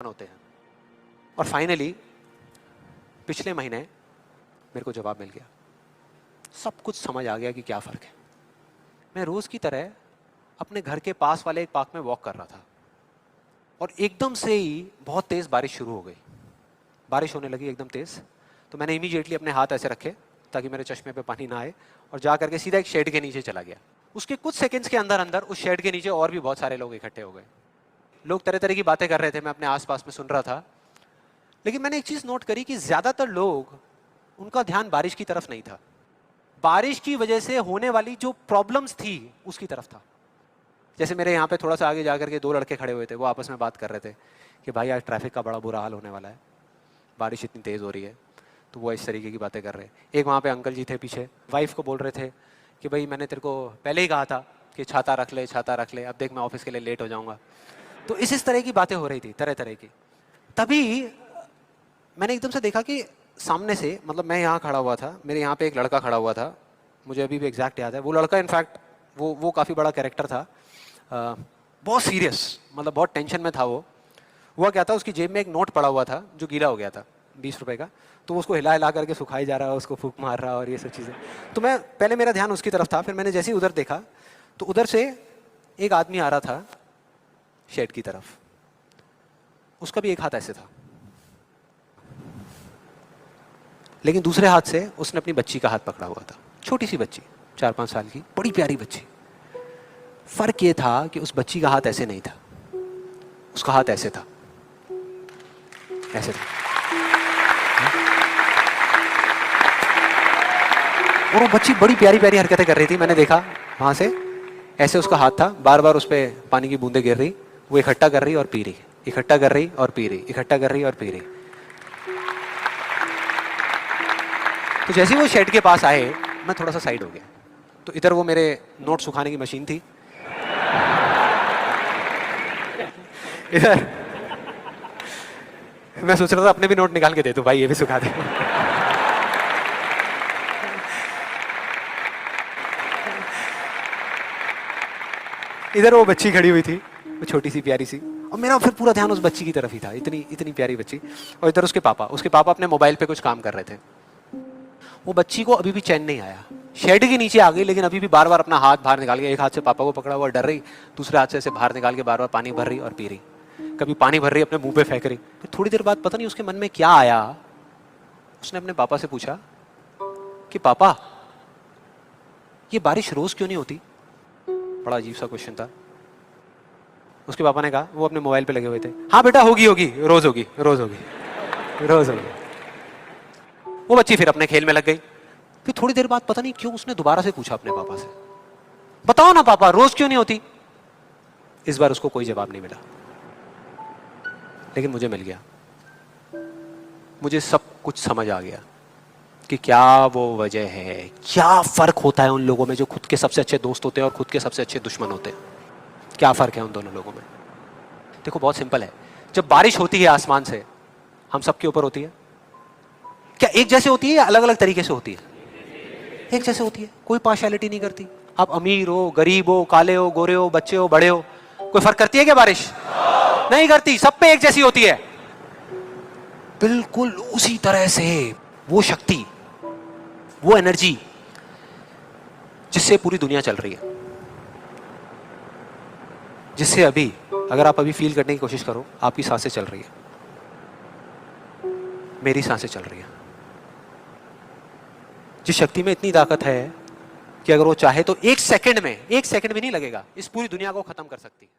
होते हैं। और फाइनली पिछले महीने मेरे को जवाब मिल गया, सब कुछ समझ आ गया कि क्या फ़र्क है। मैं रोज़ की तरह अपने घर के पास वाले एक पार्क में वॉक कर रहा था और एकदम से ही बहुत तेज़ बारिश शुरू हो गई। बारिश होने लगी एकदम तेज़, तो मैंने इमीडिएटली अपने हाथ ऐसे रखे ताकि मेरे चश्मे पे पानी ना आए और जा करके सीधा एक शेड के नीचे चला गया। उसके कुछ सेकंड्स के अंदर अंदर उस शेड के नीचे और भी बहुत सारे लोग इकट्ठे हो गए। लोग तरह तरह की बातें कर रहे थे, मैं अपने आसपास में सुन रहा था। लेकिन मैंने एक चीज़ नोट करी कि ज़्यादातर लोग, उनका ध्यान बारिश की तरफ नहीं था, बारिश की वजह से होने वाली जो प्रॉब्लम्स थी उसकी तरफ था। जैसे मेरे यहाँ पे थोड़ा सा आगे जाकर के दो लड़के खड़े हुए थे, वो आपस में बात कर रहे थे कि भाई आज ट्रैफिक का बड़ा बुरा हाल होने वाला है, बारिश इतनी तेज़ हो रही है। तो वो इस तरीके की बातें कर रहे हैं। एक वहाँ पे अंकल जी थे पीछे, वाइफ को बोल रहे थे कि भाई मैंने तेरे को पहले ही कहा था कि छाता रख ले, छाता रख ले, अब देख मैं ऑफिस के लिए लेट हो जाऊँगा। तो इस तरह की बातें हो रही थी, तरह तरह की। तभी मैंने एकदम से देखा कि सामने से, मतलब मैं यहाँ खड़ा हुआ था, मेरे यहाँ पे एक लड़का खड़ा हुआ था, मुझे अभी भी एग्जैक्ट याद है। वो लड़का इनफैक्ट वो काफ़ी बड़ा कैरेक्टर था, बहुत सीरियस, मतलब बहुत टेंशन में था वो। हुआ क्या था, उसकी जेब में एक नोट पड़ा हुआ था जो गीला हो गया था, 20 रुपए का। तो वो उसको हिला हिला करके सुखाई जा रहा है, उसको फूंक मार रहा है और ये सब चीज़ें। तो मैं पहले, मेरा ध्यान उसकी तरफ था, फिर मैंने जैसे ही उधर देखा तो उधर से एक आदमी आ रहा था शेड की तरफ। उसका भी एक हाथ ऐसे था, लेकिन दूसरे हाथ से उसने अपनी बच्ची का हाथ पकड़ा हुआ था, छोटी सी बच्ची, 4-5 साल की, बड़ी प्यारी बच्ची। फर्क ये था कि उस बच्ची का हाथ ऐसे नहीं था, उसका हाथ ऐसे था, ऐसे था। और वो बच्ची बड़ी प्यारी प्यारी हरकतें कर रही थी। मैंने देखा वहां से, ऐसे उसका हाथ था, बार बार उस पर पानी की बूंदें गिर रही, वो इकट्ठा कर रही और पी रही, इकट्ठा कर रही और पी रही, इकट्ठा कर रही और पी रही। तो जैसे ही वो शेड के पास आए, मैं थोड़ा सा साइड हो गया। तो इधर वो मेरे नोट सुखाने की मशीन थी, इधर मैं सोच रहा था अपने भी नोट निकाल के दे दूं, भाई ये भी सुखा दे। इधर वो बच्ची खड़ी हुई थी, वो छोटी सी प्यारी सी, और मेरा फिर पूरा ध्यान उस बच्ची की तरफ ही था, इतनी इतनी प्यारी बच्ची। और इधर उसके पापा अपने मोबाइल पे कुछ काम कर रहे थे। वो बच्ची को अभी भी चैन नहीं आया, शेड के नीचे आ गई, लेकिन अभी भी बार बार अपना हाथ बाहर निकाल के, एक हाथ से पापा को पकड़ा हुआ डर रही, दूसरे हाथ से ऐसे बाहर निकाल के बार बार पानी भर रही और पी रही। कभी पानी भर रही, अपने मुंह पे फेंक रही। फिर थोड़ी देर बाद पता नहीं उसके मन में क्या आया, उसने अपने पापा से पूछा कि पापा ये बारिश रोज क्यों नहीं होती। बड़ा अजीब सा क्वेश्चन था। उसके पापा ने कहा, वो अपने मोबाइल पे लगे हुए थे, हाँ बेटा होगी होगी, रोज होगी, रोज होगी, रोज होगी। वो बच्ची फिर अपने खेल में लग गई। फिर थोड़ी देर बाद पता नहीं क्यों उसने दोबारा से पूछा अपने पापा से, बताओ ना पापा रोज क्यों नहीं होती। इस बार उसको कोई जवाब नहीं मिला, लेकिन मुझे मिल गया। मुझे सब कुछ समझ आ गया कि क्या वो वजह है, क्या फर्क होता है उन लोगों में जो खुद के सबसे अच्छे दोस्त होते हैं और खुद के सबसे अच्छे दुश्मन होते हैं। क्या फर्क है उन दोनों लोगों में। देखो बहुत सिंपल है, जब बारिश होती है आसमान से, हम सबके ऊपर होती है, क्या एक जैसे होती है या अलग अलग तरीके से होती है। एक जैसे होती है, कोई पार्शियलिटी नहीं करती। आप अमीर हो, गरीब हो, काले हो, गोरे हो, बच्चे हो, बड़े हो, कोई फर्क करती है क्या बारिश? नहीं करती, सब पे एक जैसी होती है। बिल्कुल उसी तरह से वो शक्ति, वो एनर्जी जिससे पूरी दुनिया चल रही है, जिससे अभी, अगर आप अभी फील करने की कोशिश करो, आपकी सांसें चल रही है, मेरी सांसें चल रही है। जिस शक्ति में इतनी ताकत है कि अगर वो चाहे तो एक सेकंड में भी नहीं लगेगा, इस पूरी दुनिया को खत्म कर सकती है।